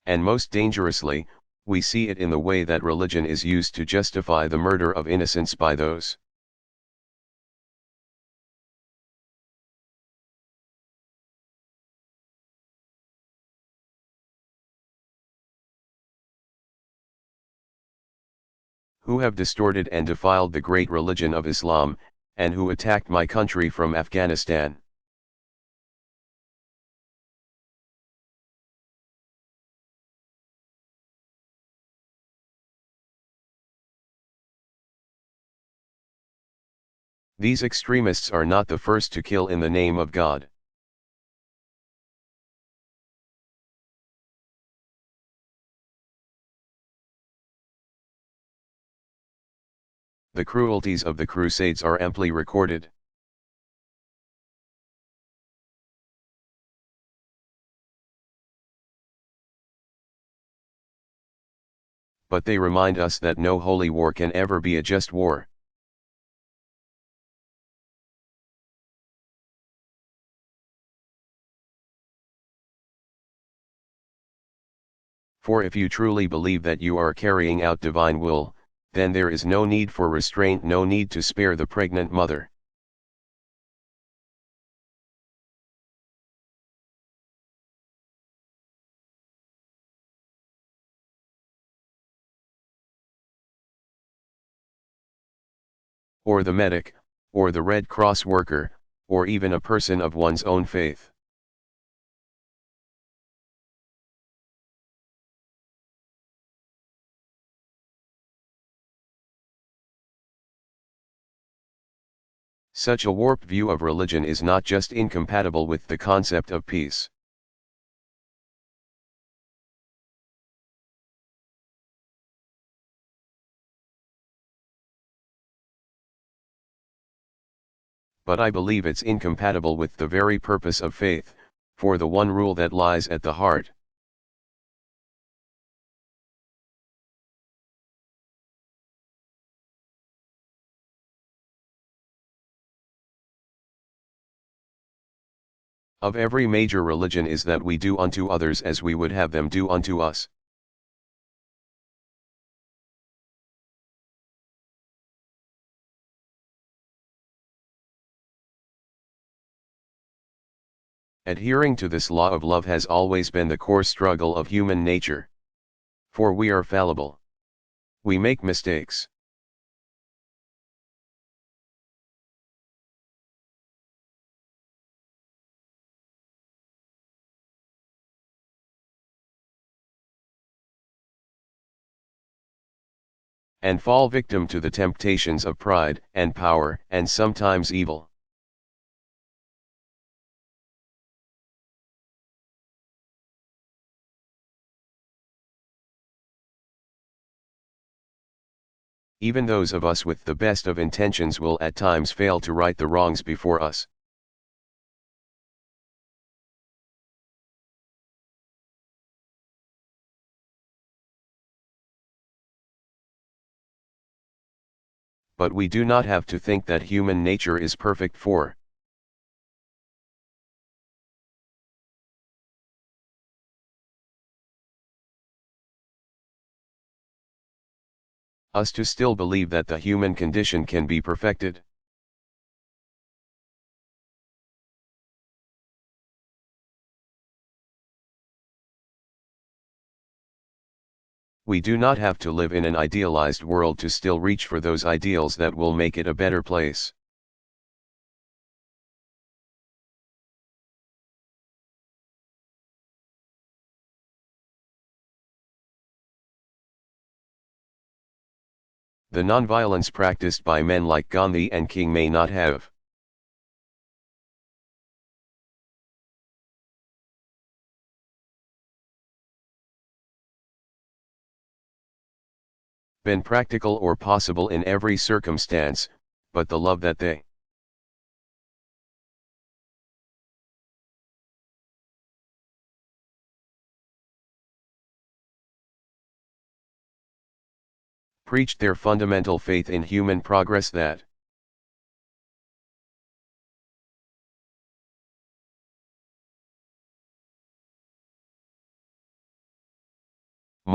And most dangerously, we see it in the way that religion is used to justify the murder of innocents by those who have distorted and defiled the great religion of Islam, and who attacked my country from Afghanistan. These extremists are not the first to kill in the name of God. The cruelties of the Crusades are amply recorded. But they remind us that no holy war can ever be a just war. For if you truly believe that you are carrying out divine will, then there is no need for restraint, no need to spare the pregnant mother. Or the medic, or the Red Cross worker, or even a person of one's own faith. Such a warped view of religion is not just incompatible with the concept of peace. But I believe it's incompatible with the very purpose of faith, for the one rule that lies at the heart. Of every major religion is that we do unto others as we would have them do unto us. Adhering to this law of love has always been the core struggle of human nature. For we are fallible. We make mistakes. And fall victim to the temptations of pride and power and sometimes evil. Even those of us with the best of intentions will at times fail to right the wrongs before us. But we do not have to think that human nature is perfect, for us to still believe that the human condition can be perfected. We do not have to live in an idealized world to still reach for those ideals that will make it a better place. The nonviolence practiced by men like Gandhi and King may not have been practical or possible in every circumstance, but the love that they preached, their fundamental faith in human progress, that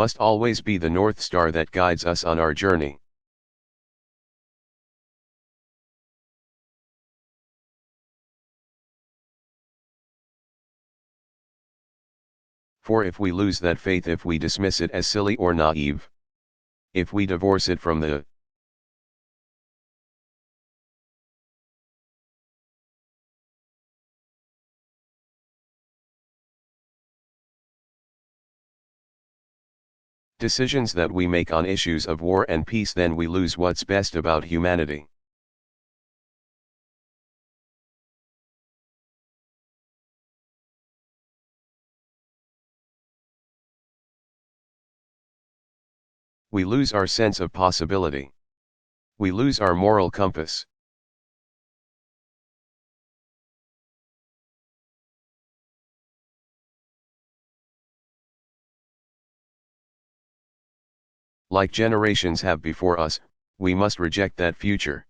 must always be the North Star that guides us on our journey. For if we lose that faith, if we dismiss it as silly or naive, if we divorce it from the decisions that we make on issues of war and peace, then we lose what's best about humanity. We lose our sense of possibility. We lose our moral compass. Like generations have before us, we must reject that future.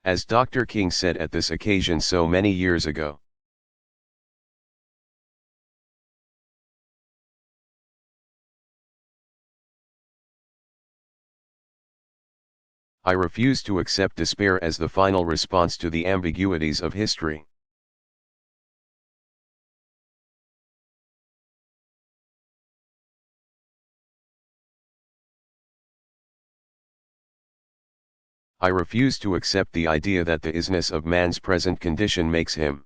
As Dr. King said at this occasion so many years ago, I refuse to accept despair as the final response to the ambiguities of history. I refuse to accept the idea that the isness of man's present condition makes him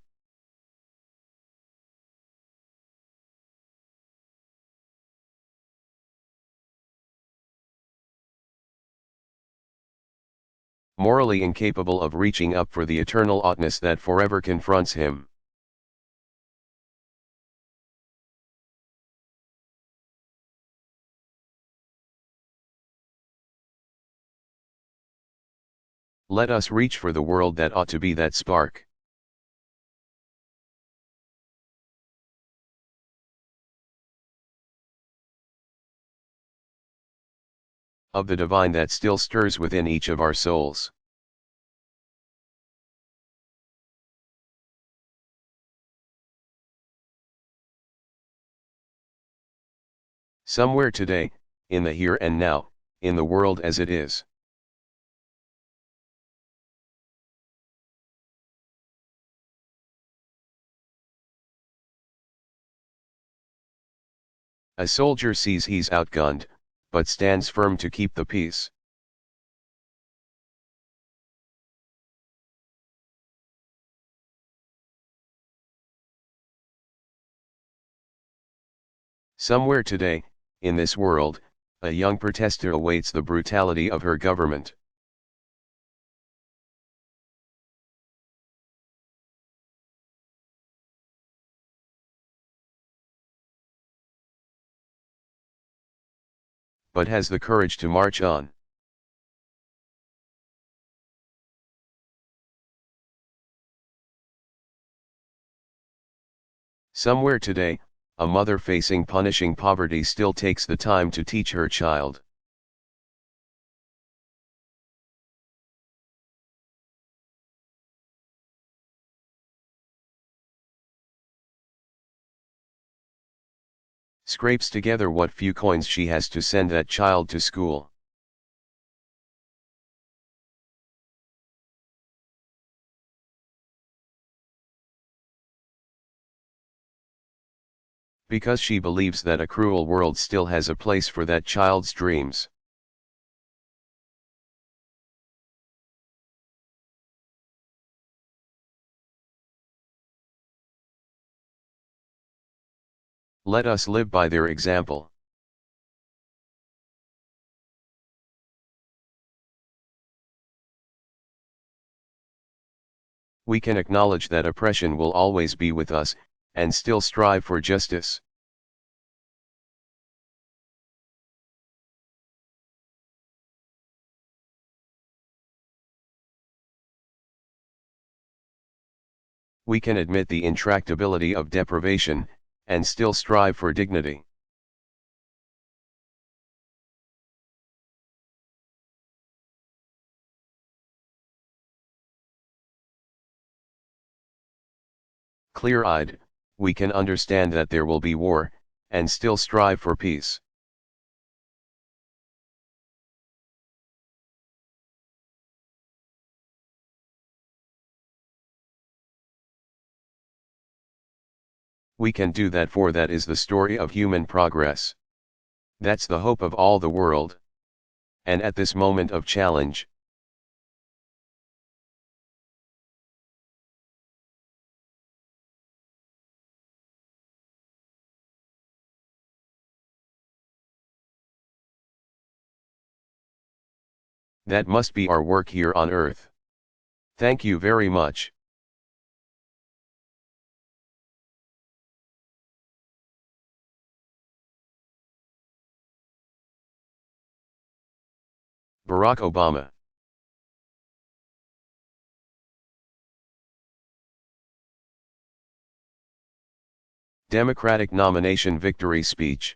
morally incapable of reaching up for the eternal oughtness that forever confronts him. Let us reach for the world that ought to be that spark. Of the divine that still stirs within each of our souls. Somewhere today, in the here and now, in the world as it is. A soldier sees he's outgunned, but stands firm to keep the peace. Somewhere today, in this world, a young protester awaits the brutality of her government. But has the courage to march on. Somewhere today, a mother facing punishing poverty still takes the time to teach her child. Scrapes together what few coins she has to send that child to school. Because she believes that a cruel world still has a place for that child's dreams. Let us live by their example. We can acknowledge that oppression will always be with us, and still strive for justice. We can admit the intractability of deprivation, and still strive for dignity. Clear-eyed, we can understand that there will be war, and still strive for peace. We can do that, for that is the story of human progress. That's the hope of all the world. And at this moment of challenge, that must be our work here on earth. Thank you very much. Barack Obama. Democratic nomination victory speech.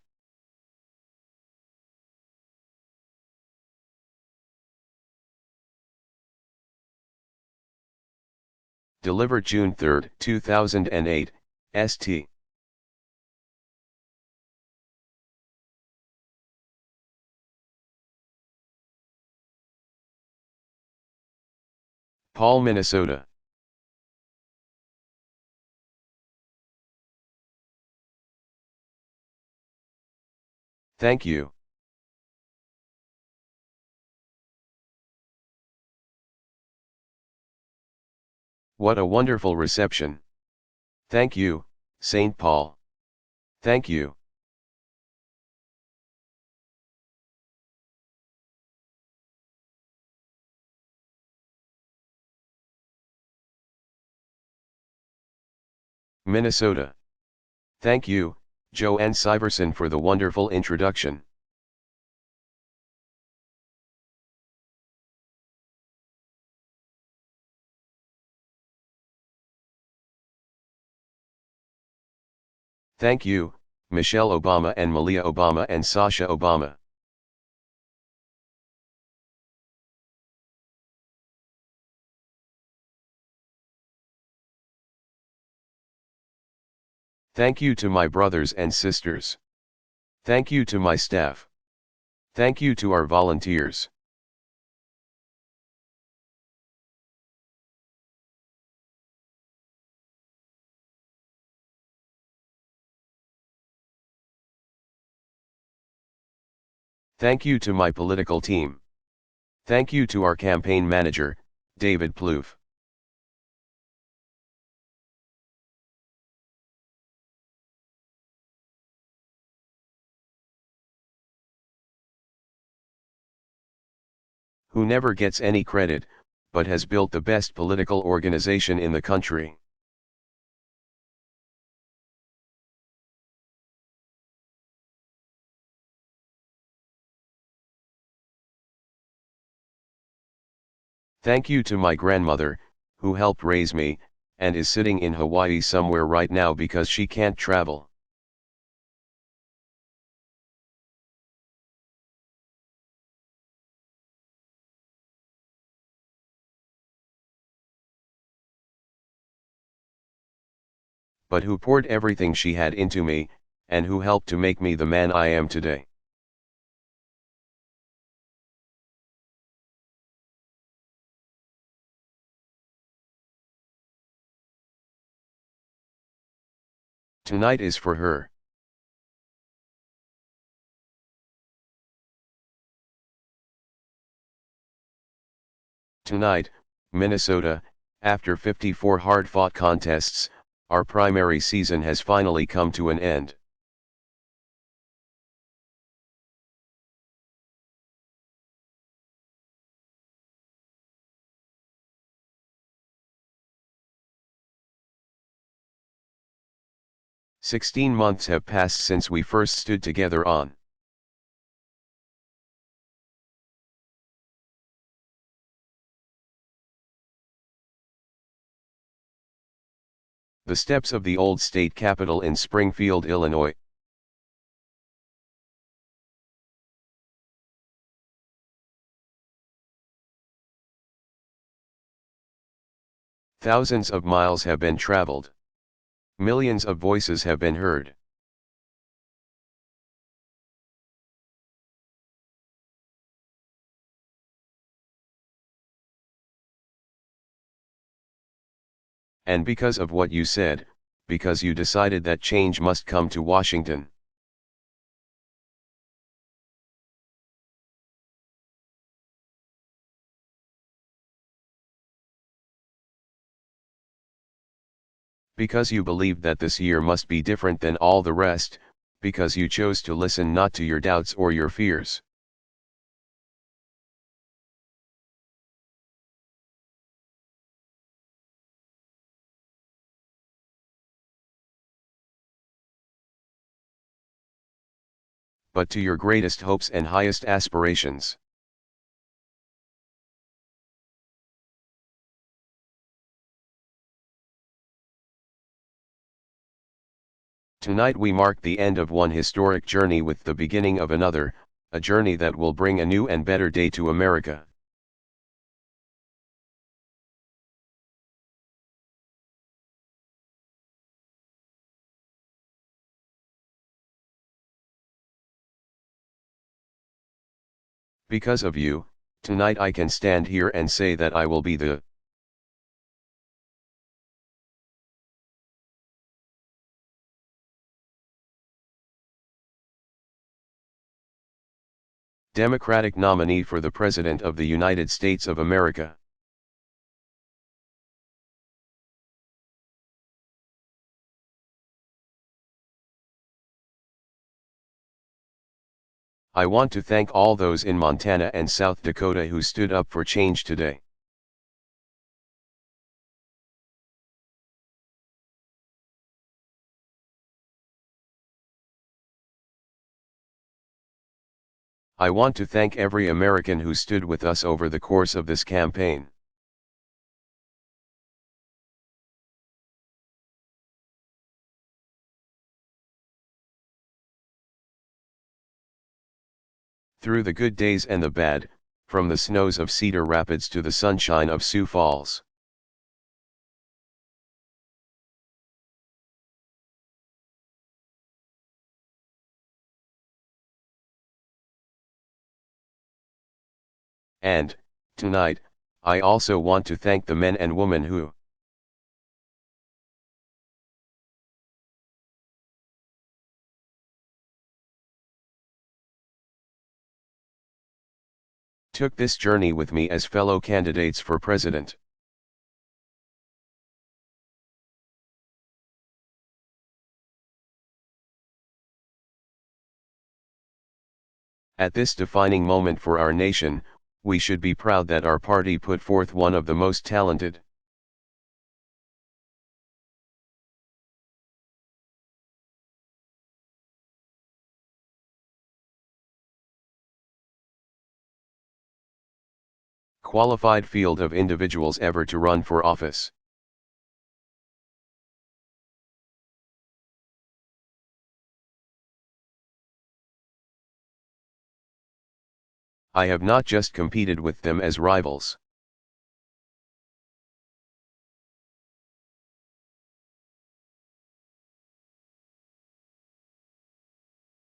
Delivered June 3, 2008, St. Paul, Minnesota. Thank you. What a wonderful reception. Thank you, St. Paul. Thank you. Minnesota. Thank you, Joanne Syverson, for the wonderful introduction. Thank you, Michelle Obama and Malia Obama and Sasha Obama. Thank you to my brothers and sisters. Thank you to my staff. Thank you to our volunteers. Thank you to my political team. Thank you to our campaign manager, David Plouffe. Who never gets any credit, but has built the best political organization in the country. Thank you to my grandmother, who helped raise me, and is sitting in Hawaii somewhere right now because she can't travel. But who poured everything she had into me, and who helped to make me the man I am today. Tonight is for her. Tonight, Minnesota, after 54 hard-fought contests, our primary season has finally come to an end. "16 months have passed since we first stood together on the steps of the old state capitol in Springfield, Illinois. Thousands of miles have been traveled. Millions of voices have been heard. And because of what you said, because you decided that change must come to Washington. Because you believed that this year must be different than all the rest, because you chose to listen not to your doubts or your fears. But to your greatest hopes and highest aspirations. Tonight we mark the end of one historic journey with the beginning of another, a journey that will bring a new and better day to America. Because of you, tonight I can stand here and say that I will be the Democratic nominee for the President of the United States of America. I want to thank all those in Montana and South Dakota who stood up for change today. I want to thank every American who stood with us over the course of this campaign. Through the good days and the bad, from the snows of Cedar Rapids to the sunshine of Sioux Falls. And, tonight, I also want to thank the men and women who took this journey with me as fellow candidates for president. At this defining moment for our nation, we should be proud that our party put forth one of the most talented, qualified field of individuals ever to run for office. I have not just competed with them as rivals.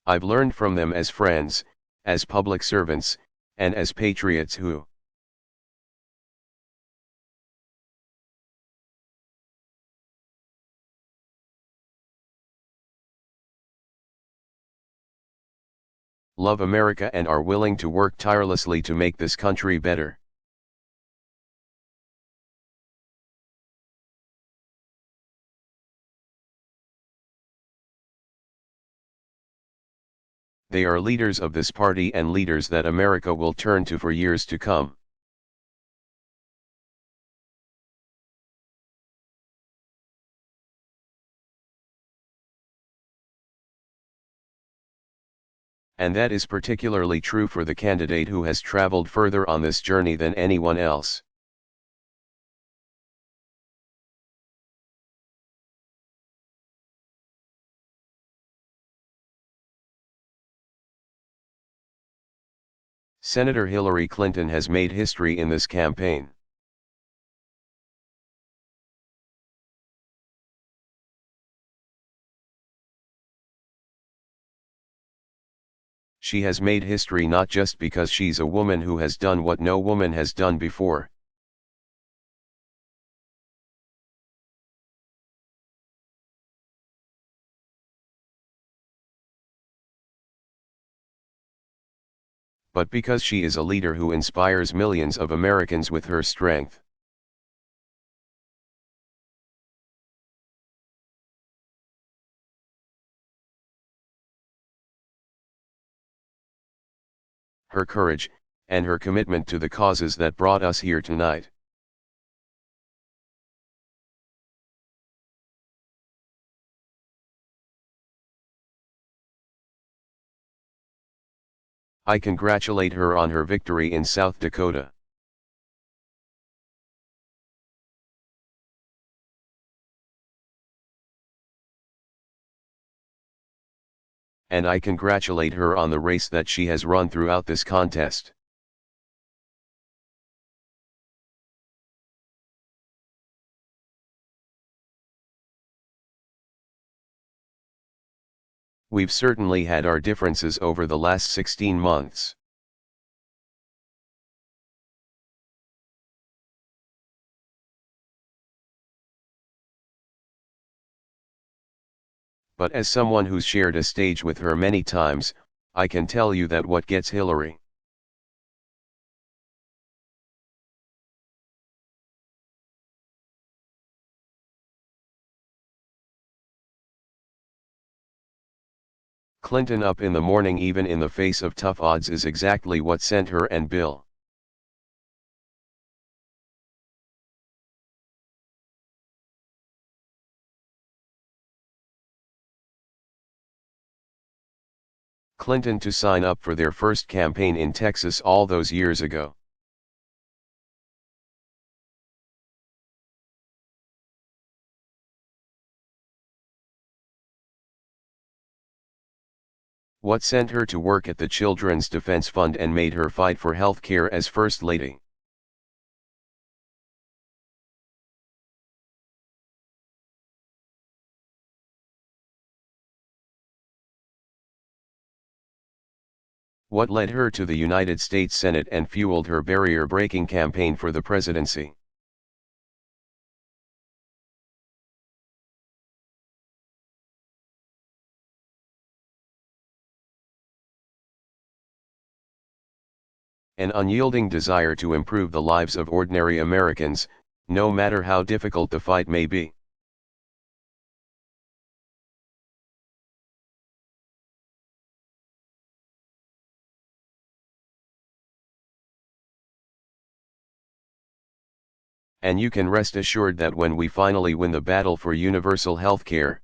I've learned from them as friends, as public servants, and as patriots who love America and are willing to work tirelessly to make this country better. They are leaders of this party and leaders that America will turn to for years to come. And that is particularly true for the candidate who has traveled further on this journey than anyone else. Senator Hillary Clinton has made history in this campaign. She has made history not just because she's a woman who has done what no woman has done before. But because she is a leader who inspires millions of Americans with her strength. Her courage, and her commitment to the causes that brought us here tonight. I congratulate her on her victory in South Dakota. And I congratulate her on the race that she has run throughout this contest. We've certainly had our differences over the last 16 months. But as someone who's shared a stage with her many times, I can tell you that what gets Hillary. Clinton up in the morning even in the face of tough odds is exactly what sent her and Bill. Clinton to sign up for their first campaign in Texas all those years ago. What sent her to work at the Children's Defense Fund and made her fight for health care as First Lady. What led her to the United States Senate and fueled her barrier-breaking campaign for the presidency. An unyielding desire to improve the lives of ordinary Americans, no matter how difficult the fight may be. And you can rest assured that when we finally win the battle for universal health care,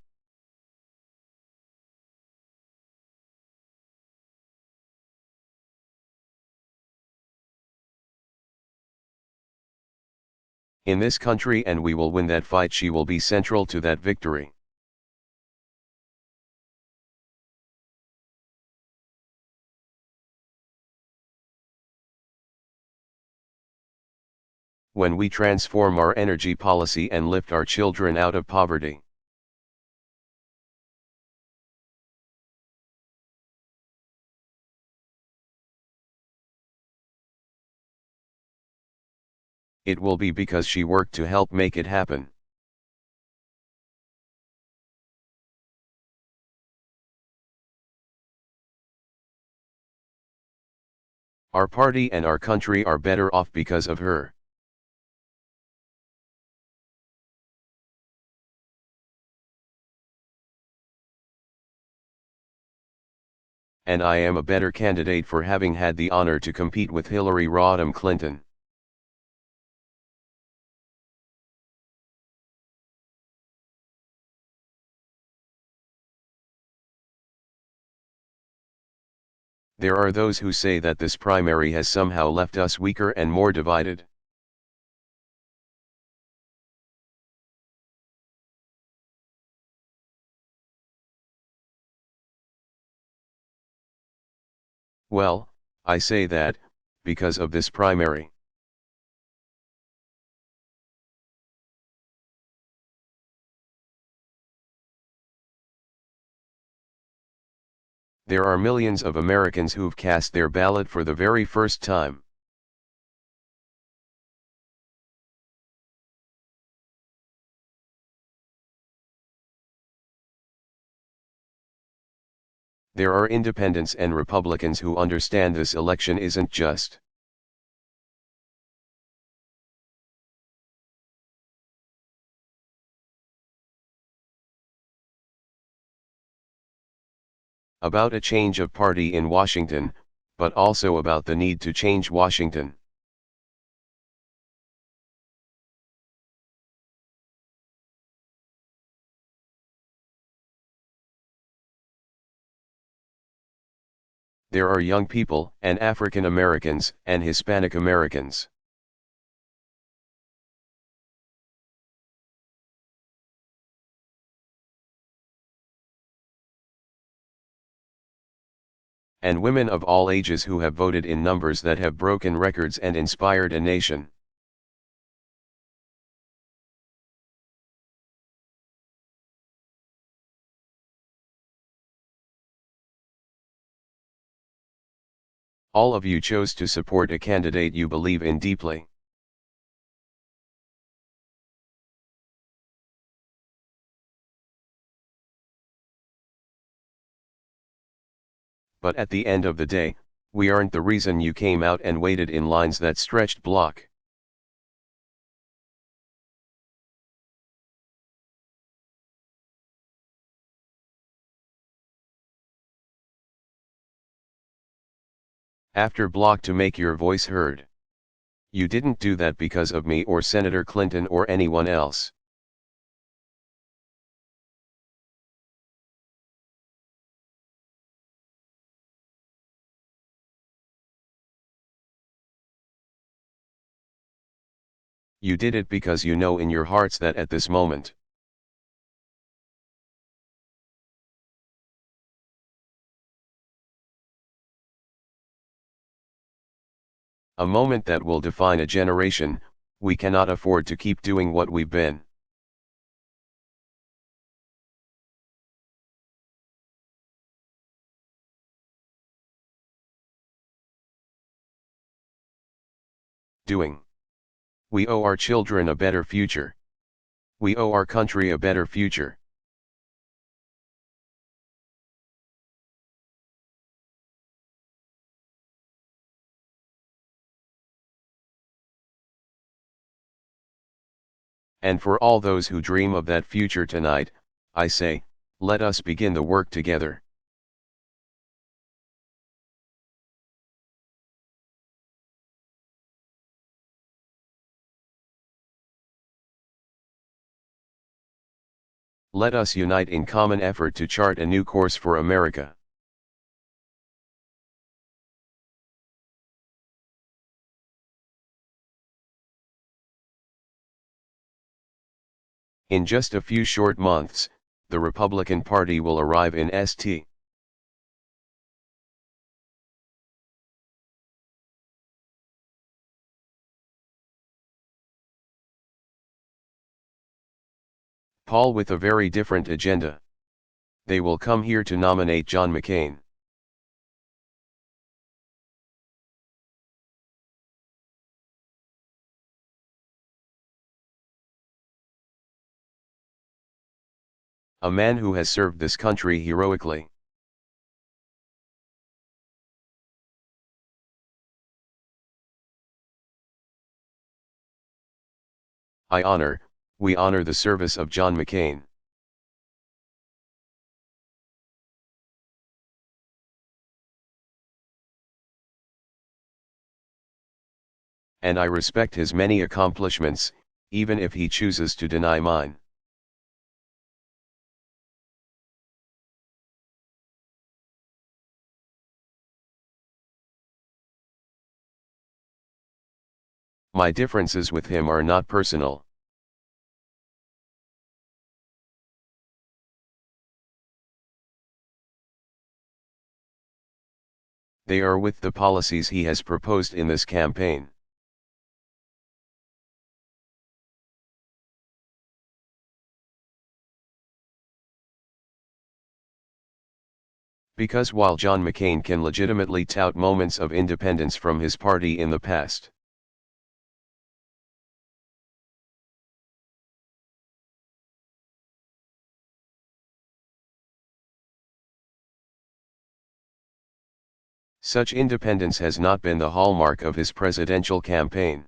in this country, and we will win that fight, she will be central to that victory. When we transform our energy policy and lift our children out of poverty. It will be because she worked to help make it happen. Our party and our country are better off because of her. And I am a better candidate for having had the honor to compete with Hillary Rodham Clinton. There are those who say that this primary has somehow left us weaker and more divided. Well, I say that, because of this primary. There are millions of Americans who've cast their ballot for the very first time. There are independents and Republicans who understand this election isn't just about a change of party in Washington, but also about the need to change Washington. There are young people, and African Americans, and Hispanic Americans. And women of all ages who have voted in numbers that have broken records and inspired a nation. All of you chose to support a candidate you believe in deeply. But at the end of the day, we aren't the reason you came out and waited in lines that stretched block. After block to make your voice heard. You didn't do that because of me or Senator Clinton or anyone else. You did it because you know in your hearts that at this moment, a moment that will define a generation, we cannot afford to keep doing what we've been. Doing. We owe our children a better future. We owe our country a better future. And for all those who dream of that future tonight, I say, let us begin the work together. Let us unite in common effort to chart a new course for America. In just a few short months, the Republican Party will arrive in St. Paul with a very different agenda. They will come here to nominate John McCain. A man who has served this country heroically. We honor the service of John McCain. And I respect his many accomplishments, even if he chooses to deny mine. My differences with him are not personal. They are with the policies he has proposed in this campaign. Because while John McCain can legitimately tout moments of independence from his party in the past, such independence has not been the hallmark of his presidential campaign.